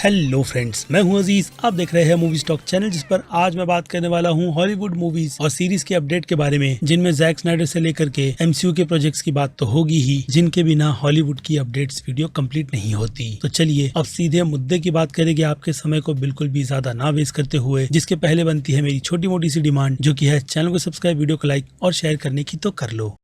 Hello friends, मैं हूं अजीज। आप देख रहे हैं मूवी स्टॉक चैनल, जिस पर आज मैं बात करने वाला हूं हॉलीवुड मूवीज और सीरीज के अपडेट के बारे में, जिनमें जैक स्नाइडर से लेकर के एमसीयू के प्रोजेक्ट्स की बात तो होगी ही, जिनके बिना हॉलीवुड की अपडेट्स वीडियो कंप्लीट नहीं होती। तो चलिए अब सीधे मुद्दे की बात करेंगे, आपके समय को बिल्कुल भी ज्यादा ना वेस्ट करते हुए। जिसके पहले बनती है मेरी छोटी मोटी सी डिमांड, जो की है चैनल को सब्सक्राइब, वीडियो को लाइक और शेयर करने की तो कर लो।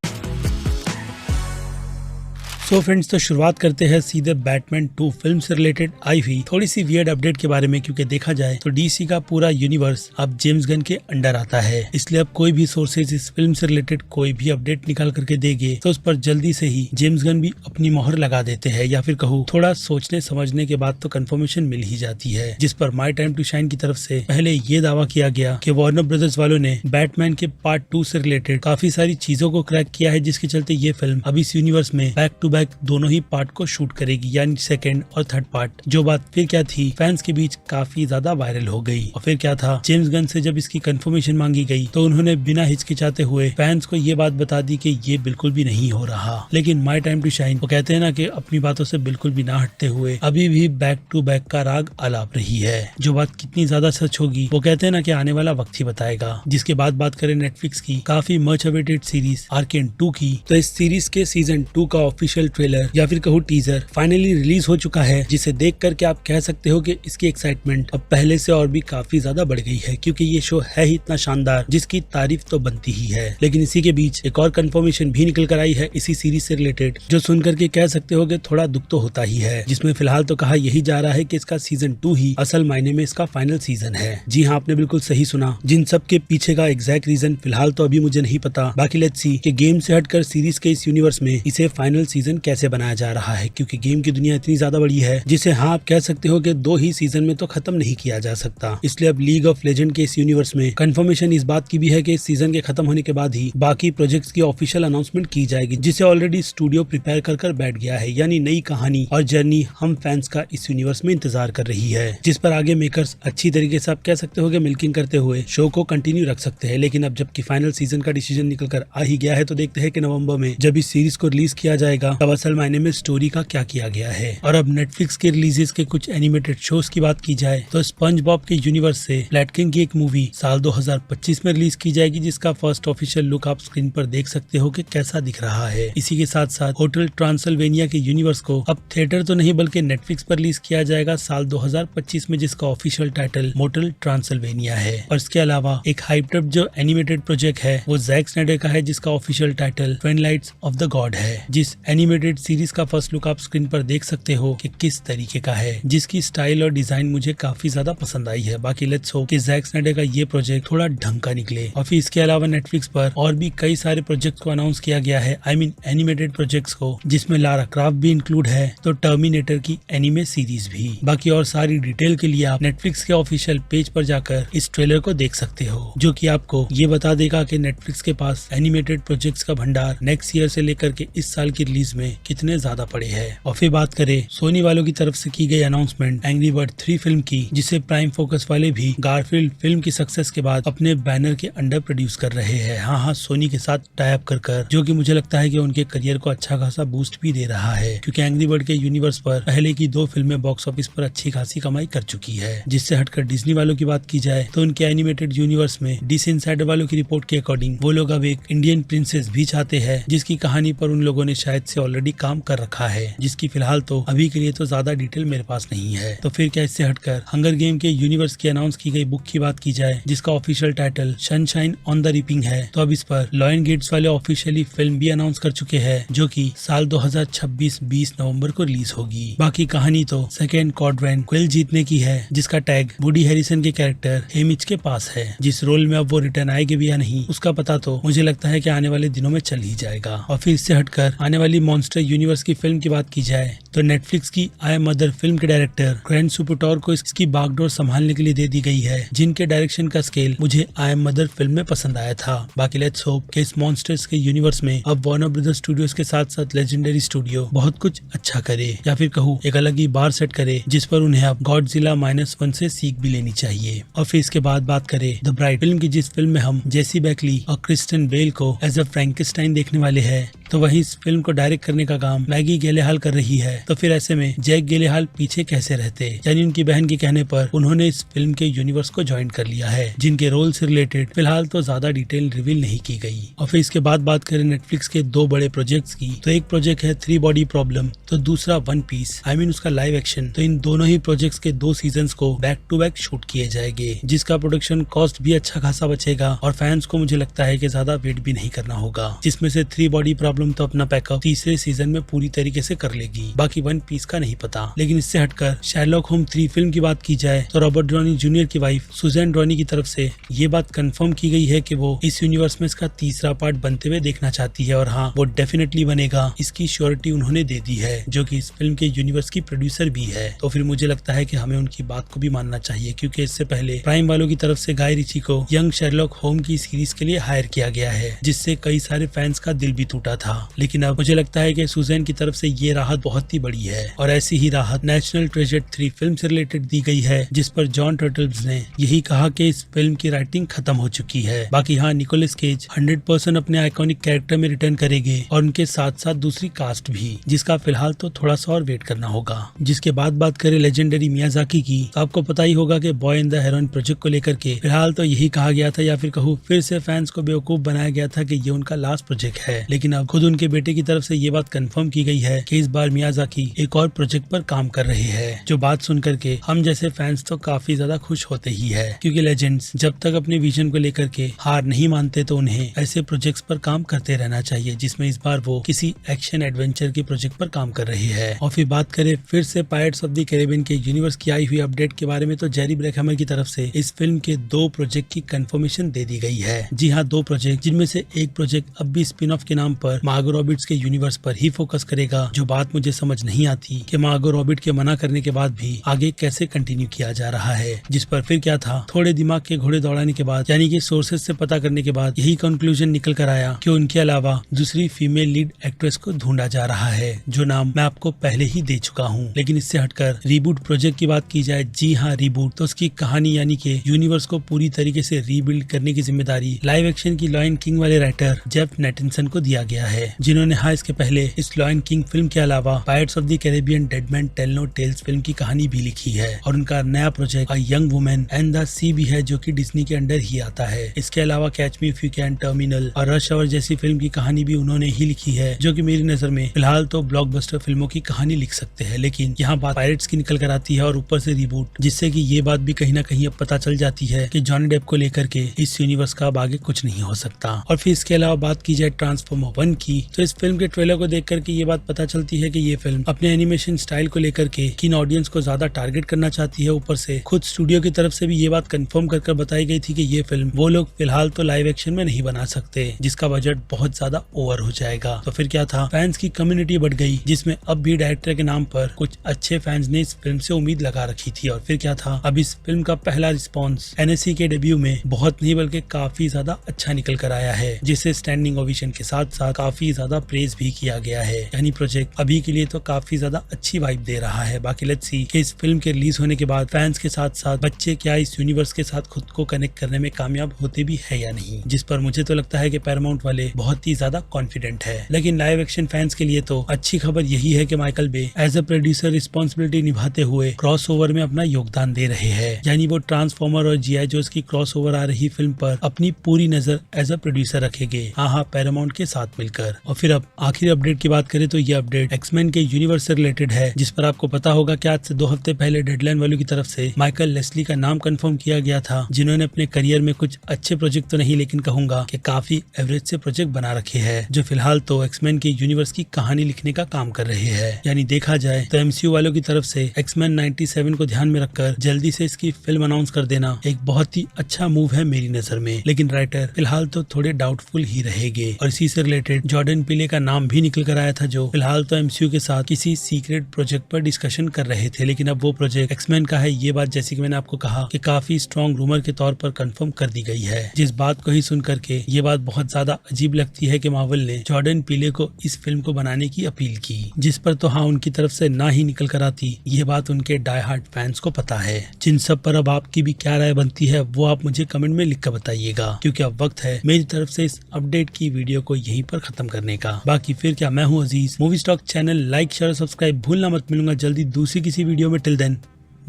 सो फ्रेंड्स, तो शुरुआत करते हैं सीधे बैटमैन 2 फिल्म से रिलेटेड आई हुई थोड़ी सी वियर्ड अपडेट के बारे में, क्योंकि देखा जाए तो डीसी का पूरा यूनिवर्स अब जेम्स गन के अंडर आता है। इसलिए अब कोई भी सोर्सेज इस फिल्म से रिलेटेड कोई भी अपडेट निकाल करके देंगे तो उस पर जल्दी से ही जेम्स गन भी अपनी मोहर लगा देते हैं, या फिर कहूँ थोड़ा सोचने समझने के बाद तो कंफर्मेशन मिल ही जाती है। जिस पर माई टाइम टू शाइन की तरफ से पहले ये दावा किया गया कि वार्नर ब्रदर्स वालों ने बैटमैन के पार्ट 2 से रिलेटेड काफी सारी चीजों को क्रैक किया है, जिसके चलते ये फिल्म अब इस यूनिवर्स में बैक टू बैक दोनों ही पार्ट को शूट करेगी, यानी सेकंड और थर्ड पार्ट। जो बात फिर क्या थी, फैंस के बीच काफी ज्यादा वायरल हो गई। और फिर क्या था, जेम्स गन से जब इसकी कंफर्मेशन मांगी गई तो उन्होंने बिना हिचकिचाते हुए फैंस को ये बात बता दी कि ये बिल्कुल भी नहीं हो रहा। लेकिन माई टाइम टू शाइन, वो कहते हैं ना कि अपनी बातों से बिल्कुल भी ना हटते हुए अभी भी बैक टू बैक का राग आलाप रही है। जो बात कितनी ज्यादा सच होगी वो कहते हैं ना कि आने वाला वक्त ही बताएगा। जिसके बाद बात करें नेटफ्लिक्स की काफी मच अवेटेड सीरीज आर्केन 2 की, तो इस सीरीज के सीजन 2 का ऑफिशियल ट्रेलर या फिर कहूँ टीजर फाइनली रिलीज हो चुका है, जिसे देख करके आप कह सकते हो कि इसकी एक्साइटमेंट अब पहले से और भी काफी ज्यादा बढ़ गई है, क्योंकि ये शो है ही इतना शानदार जिसकी तारीफ तो बनती ही है। लेकिन इसी के बीच एक और कंफर्मेशन भी निकल कर आई है इसी सीरीज से रिलेटेड, जो सुन करके कह सकते हो कि थोड़ा दुख तो होता ही है। जिसमें फिलहाल तो कहा यही जा रहा है कि इसका सीजन 2 ही असल मायने में इसका फाइनल सीजन है। जी हाँ, आपने बिल्कुल सही सुना। जिन सब के पीछे का एग्जैक्ट रीजन फिलहाल तो अभी मुझे नहीं पता। बाकी लेट्स सी कि गेम से हटकर सीरीज के इस यूनिवर्स में इसे फाइनल सीजन कैसे बनाया जा रहा है, क्योंकि गेम की दुनिया इतनी ज्यादा बड़ी है जिसे हाँ आप कह सकते हो कि 2 ही सीजन में तो खत्म नहीं किया जा सकता। इसलिए अब लीग ऑफ लेजेंड के इस यूनिवर्स में कंफर्मेशन इस बात की भी है कि इस सीजन के खत्म होने के बाद ही बाकी प्रोजेक्ट्स की ऑफिशियल अनाउंसमेंट की जाएगी, जिसे ऑलरेडी स्टूडियो प्रिपेयर कर बैठ गया है। यानी नई कहानी और जर्नी हम फैंस का इस यूनिवर्स में इंतजार कर रही है, जिस पर आगे मेकर्स अच्छी तरीके से आप कह सकते हो कि मिल्किंग करते हुए शो को कंटिन्यू रख सकते हैं। लेकिन अब जबकि फाइनल सीजन का डिसीजन निकल कर आ ही गया है, तो देखते हैं कि नवंबर में जब इस सीरीज को रिलीज किया जाएगा तब असल मायने में स्टोरी का क्या किया गया है। और अब नेटफ्लिक्स के रिलीजेस के कुछ एनिमेटेड शोज की बात की जाए तो स्पंज बॉब के यूनिवर्स से फ्लैट किंग की एक मूवी साल 2025 में रिलीज की जाएगी, जिसका फर्स्ट ऑफिशियल लुक आप स्क्रीन पर देख सकते हो कि कैसा दिख रहा है। इसी के साथ साथ होटल ट्रांसल्वेनिया के यूनिवर्स को अब थिएटर तो नहीं बल्कि नेटफ्लिक्स पर रिलीज किया जाएगा साल 2025 में, जिसका ऑफिशियल टाइटल होटल ट्रांसल्वेनिया है। और इसके अलावा एक हाइप्ड जो एनिमेटेड प्रोजेक्ट है वो जैक स्नाइडर का है, जिसका official title Twilights of the God है। जिस एनिमेटेड सीरीज का फर्स्ट लुक आप स्क्रीन पर देख सकते हो कि किस तरीके का है, जिसकी स्टाइल और डिजाइन मुझे काफी ज्यादा पसंद आई है। बाकी लेट्स होप कि जैक स्नाइडर का ये प्रोजेक्ट थोड़ा ढंग का निकले। और फिर इसके अलावा नेटफ्लिक्स पर और भी कई सारे प्रोजेक्ट्स को अनाउंस किया गया है, आई मीन एनिमेटेड प्रोजेक्ट्स को, जिसमें लारा क्राफ्ट भी इंक्लूड है, तो टर्मिनेटर की एनिमे सीरीज भी। बाकी और सारी डिटेल के लिए आप नेटफ्लिक्स के ऑफिशियल पेज पर जाकर इस ट्रेलर को देख सकते हो, जो कि आपको ये बता देगा कि नेटफ्लिक्स के पास एनिमेटेड प्रोजेक्ट्स का भंडार नेक्स्ट ईयर से लेकर के इस साल की रिलीज में कितने ज्यादा पड़े हैं। और फिर बात करें सोनी वालों की तरफ से की गई अनाउंसमेंट एंग्री बर्ड 3 फिल्म की, जिसे प्राइम फोकस वाले भी गारफील्ड फिल्म की सक्सेस के बाद अपने बैनर के अंडर प्रोड्यूस कर रहे हैं। हाँ, सोनी के साथ टाई अप कर, जो कि मुझे लगता है कि उनके करियर को अच्छा खासा बूस्ट भी दे रहा है, क्योंकि एंग्री बर्ड के यूनिवर्स पर पहले की 2 फिल्में बॉक्स ऑफिस पर अच्छी खासी कमाई कर चुकी है। जिससे हटकर डिज्नी वालों की बात की जाए तो उनके एनिमेटेड यूनिवर्स में डीसी इनसाइडर वालों की रिपोर्ट के अकॉर्डिंग वो लोग अब एक इंडियन प्रिंसेस भी चाहते हैं, जिसकी कहानी पर उन लोगों ने शायद से ऑलरेडी काम कर रखा है, जिसकी फिलहाल तो अभी के लिए तो ज्यादा डिटेल मेरे पास नहीं है। तो फिर क्या इससे हटकर हंगर गेम के यूनिवर्स की अनाउंस की गई बुक की बात की जाए, जिसका official title sunshine on the ripping है, तो अब इस पर लॉयन गेट्स वाले ऑफिशियली फिल्म भी अनाउंस कर चुके हैं, जो कि साल 2026-20 नवंबर को रिलीज होगी। बाकी कहानी तो सेकेंड क्वाड्रेंट क्विल जीतने की है, जिसका टैग वुडी हैरिसन के कैरेक्टर हेमिच के पास है। जिस रोल में अब वो रिटर्न आएंगे भी या नहीं उसका पता तो मुझे लगता है कि आने वाले दिनों में चल ही जाएगा। और फिर इससे हटकर आने वाली मॉन्स्टर यूनिवर्स की फिल्म की बात की जाए तो नेटफ्लिक्स की आई एम मदर फिल्म के डायरेक्टर ग्रैंड सुपरटोर को इसकी बागडोर संभालने के लिए दे दी गई है, जिनके डायरेक्शन का स्केल मुझे आई एम मदर फिल्म में पसंद आया था। बाकी लेट्स होप कि इस मॉन्स्टर्स के यूनिवर्स में अब वार्नर ब्रदर्स स्टूडियोज के साथ साथ लेजेंडरी स्टूडियो बहुत कुछ अच्छा करे, या फिर कहूँ एक अलग ही बार सेट करे, जिस पर उन्हें अब गॉडजिला -1 से सीख भी लेनी चाहिए। और फिर इसके बाद बात करें द ब्राइड फिल्म की, जिस फिल्म में हम जेसी बैकली और क्रिस्टियन बेल को एज अ फ्रैंकेस्टाइन देखने वाले हैं, तो वहीं इस फिल्म को डायरेक्ट करने का काम मैगी गेलेहाल कर रही है, तो फिर ऐसे में जैक गेलेहाल पीछे कैसे रहते। यानी उनकी बहन के कहने पर उन्होंने इस फिल्म के यूनिवर्स को ज्वाइन कर लिया है, जिनके रोल से रिलेटेड फिलहाल तो ज्यादा डिटेल रिवील नहीं की गई। और फिर इसके बाद बात करें नेटफ्लिक्स के दो बड़े प्रोजेक्ट्स की, तो एक प्रोजेक्ट है 3 बॉडी प्रॉब्लम, तो दूसरा वन पीस, आई मीन उसका लाइव एक्शन। तो इन दोनों ही प्रोजेक्ट्स के 2 सीजन्स को बैक टू बैक शूट किए जाएंगे, जिसका प्रोडक्शन कॉस्ट भी अच्छा खासा बचेगा और फैंस को मुझे लगता है कि ज्यादा वेट भी नहीं करना होगा। जिसमें से 3 बॉडी प्रॉब्लम तो अपना पैकअप तीसरे सीजन में पूरी तरीके से कर लेगी, बाकी वन पीस का नहीं पता। लेकिन इससे हटकर शर्लॉक होम 3 फिल्म की बात की जाए तो रॉबर्ट ड्रॉनी जूनियर की वाइफ सुजैन ड्रॉनी की तरफ से ये बात कंफर्म की गई है कि वो इस यूनिवर्स में इसका तीसरा पार्ट बनते हुए देखना चाहती है, और हाँ वो डेफिनेटली बनेगा, इसकी श्योरिटी उन्होंने दे दी है, जो कि इस फिल्म के यूनिवर्स की प्रोड्यूसर भी है। तो फिर मुझे लगता है कि हमें उनकी बात को भी मानना चाहिए, क्योंकि इससे पहले प्राइम वालों की तरफ से गाय रिची को यंग शर्लॉक होम की सीरीज के लिए हायर किया गया है, जिससे कई सारे फैंस का दिल भी टूटा था। लेकिन अब मुझे लगता है कि सुजैन की तरफ से ये राहत बहुत ही बड़ी है, और ऐसी ही राहत नेशनल ट्रेजर 3 फिल्म से रिलेटेड दी गई है, जिस पर जॉन टर्टल्स ने यही कहा कि इस फिल्म की राइटिंग खत्म हो चुकी है। बाकी हाँ, निकोलस केज 100% अपने आइकॉनिक कैरेक्टर में रिटर्न करेंगे, और उनके साथ साथ दूसरी कास्ट भी, जिसका फिलहाल तो थोड़ा सा और वेट करना होगा। जिसके बाद बात करें लेजेंडरी मियाजाकी की, तो आपको पता ही होगा कि boy in the heroin project को लेकर के फिलहाल तो यही कहा गया था, या फिर कहूँ फिर से फैंस को बेवकूफ बनाया गया था कि ये उनका लास्ट प्रोजेक्ट है। लेकिन अब खुद उनके बेटे की तरफ से ये बात कंफर्म की गई है कि इस बार मियाजाकी एक और प्रोजेक्ट पर काम कर रहे हैं, जो बात सुन करके हम जैसे फैंस तो काफी ज्यादा खुश होते ही है, क्योंकि लेजेंड्स जब तक अपने विजन को लेकर के हार नहीं मानते तो उन्हें ऐसे प्रोजेक्ट्स पर काम करते रहना चाहिए, जिसमें इस बार वो किसी एक्शन एडवेंचर के प्रोजेक्ट पर काम कर रहे हैं। और फिर बात करें फिर से पायरेट्स ऑफ द कैरिबियन के यूनिवर्स की आई हुई अपडेट के बारे में, तो जेरी ब्रेकहैमर की तरफ से इस फिल्म के 2 प्रोजेक्ट की कंफर्मेशन दे दी गई है। जी हाँ, 2 प्रोजेक्ट, जिनमें से एक प्रोजेक्ट अब भी स्पिन ऑफ के नाम पर मार्गो रॉबिट्स के यूनिवर्स पर ही फोकस करेगा। जो बात मुझे समझ नहीं आती कि मार्गो रॉबिट के मना करने के बाद भी आगे कैसे कंटिन्यू किया जा रहा है। जिस पर फिर क्या था, थोड़े दिमाग के घोड़े दौड़ाने के बाद, यानी कि सोर्सेज से पता करने के बाद यही कंक्लूजन निकल कर आया कि उनके अलावा दूसरी फीमेल लीड एक्ट्रेस को ढूंढा जा रहा है, जो नाम मैं आपको पहले ही दे चुका हूँ। लेकिन इससे हटकर रीबूट प्रोजेक्ट की बात की जाए, जी हाँ रीबूट, तो उसकी कहानी यानी कि यूनिवर्स को पूरी तरीके से रीबिल्ड करने की जिम्मेदारी लाइव एक्शन की लॉयन किंग वाले राइटर जेफ नेटिंसन को दिया गया है, जिन्होंने हाँ इसके पहले इस लॉयन किंग फिल्म के अलावा Pirates of the Caribbean Dead Man Tell No Tales film की कहानी भी लिखी है। और उनका नया project A Young Woman and the Sea भी है, जो कि डिज्नी के अंडर ही आता है। इसके अलावा catch me if you can, terminal और रश आवर जैसी फिल्म की कहानी भी उन्होंने ही लिखी है, जो कि मेरी नजर में फिलहाल तो ब्लॉकबस्टर फिल्मों की कहानी लिख सकते हैं। लेकिन यहाँ बात पायरेट्स की निकल कर आती है, और ऊपर से रीबूट, जिससे कि ये बात भी कहीं ना कहीं अब पता चल जाती है कि जॉनी डेप को लेकर के इस यूनिवर्स का अब आगे कुछ नहीं हो सकता। और फिर इसके अलावा बात की जाए ट्रांसफॉर्मर 1 की, तो इस फिल्म के ट्रेलर को देख करके ये बात पता चलती है कि ये फिल्म अपने एनिमेशन स्टाइल को लेकर के किन ऑडियंस को ज्यादा टारगेट करना चाहती है। ऊपर से खुद स्टूडियो की तरफ से भी ये बात कंफर्म कर बताई गई थी कि ये फिल्म वो लोग फिलहाल तो लाइव एक्शन में नहीं बना सकते, जिसका बजट बहुत ज्यादा ओवर हो जाएगा। तो फिर क्या था, फैंस की कम्युनिटी बढ़ गई, जिसमें अब भी डायरेक्टर के नाम पर कुछ अच्छे फैंस ने इस फिल्म से उम्मीद लगा रखी थी। और फिर क्या था, अब इस फिल्म का पहला रिस्पॉन्स एनएससी के डेब्यू में बहुत नहीं बल्कि काफी ज्यादा अच्छा निकल कर आया है, जिसे स्टैंडिंग ओवेशन के साथ साथ काफी ज्यादा प्रेज भी किया गया है। यानी प्रोजेक्ट अभी के लिए तो काफी ज्यादा अच्छी वाइब दे रहा है। बाकी लेट्स सी कि इस फिल्म के रिलीज होने के बाद फैंस के साथ साथ बच्चे क्या इस यूनिवर्स के साथ खुद को कनेक्ट करने में कामयाब होते भी है या नहीं, जिस पर मुझे तो लगता है कि पैरामाउंट वाले बहुत ही ज्यादा कॉन्फिडेंट है। लेकिन लाइव एक्शन फैंस के लिए तो अच्छी खबर यही है कि Michael Bay as a producer responsibility निभाते हुए क्रॉसओवर में अपना योगदान दे रहे हैं। यानी वो ट्रांसफॉर्मर और जीआई जोस की क्रॉसओवर आ रही फिल्म पर अपनी पूरी नजर एज अ प्रोड्यूसर रखेंगे, हाँ पैरामाउंट के साथ मिलकर। और फिर अब आखिरी अपडेट की बात करें तो ये अपडेट एक्समैन के यूनिवर्स से रिलेटेड है, जिस पर आपको पता होगा कि आज से 2 हफ्ते पहले डेडलाइन वालों की तरफ से माइकल लेस्ली का नाम कंफर्म किया गया था, जिन्होंने अपने करियर में कुछ अच्छे प्रोजेक्ट तो नहीं लेकिन कहूंगा कि काफी एवरेज से प्रोजेक्ट बना रखे हैं, जो फिलहाल तो एक्समैन के यूनिवर्स की कहानी लिखने का काम कर रहे हैं। यानी देखा जाए तो एमसीयू वालों की तरफ से एक्समैन 97 को ध्यान में रखकर जल्दी से इसकी फिल्म अनाउंस कर देना एक बहुत ही अच्छा मूव है मेरी नजर में। लेकिन राइटर फिलहाल तो थोड़े डाउटफुल ही रहेंगे, और इसी से रिलेटेड जॉर्डन पीले का नाम भी निकल कर आया था, जो फिलहाल तो एमसीयू के साथ किसी सीक्रेट प्रोजेक्ट पर डिस्कशन कर रहे थे। लेकिन अब वो प्रोजेक्ट एक्समैन का है, ये बात जैसे कि मैंने आपको कहा कि काफी स्ट्रॉन्ग रूमर के तौर पर कंफर्म कर दी गई है। जिस बात को ही सुन करके ये बात बहुत ज्यादा अजीब लगती है कि मार्वल ने जॉर्डन पीले को इस फिल्म को बनाने की अपील की, जिस पर तो हाँ उनकी तरफ से ना ही निकल कर आती, ये बात उनके डाई हार्ड फैंस को पता है। जिन सब पर अब आपकी भी क्या राय बनती है वो आप मुझे कमेंट में लिख कर बताइएगा, क्योंकि अब वक्त है मेरी तरफ से इस अपडेट की वीडियो को यहीं पर खत्म करने का। बाकी फिर क्या मैं हूँ Aziz. Movie stock channel like share subscribe भूलना मत। मिलूंगा जल्दी दूसरी किसी वीडियो में। Till then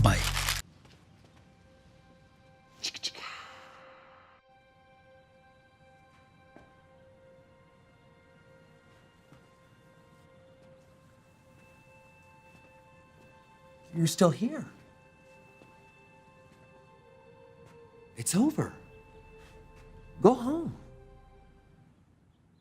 bye. You're still here. It's over. Go home.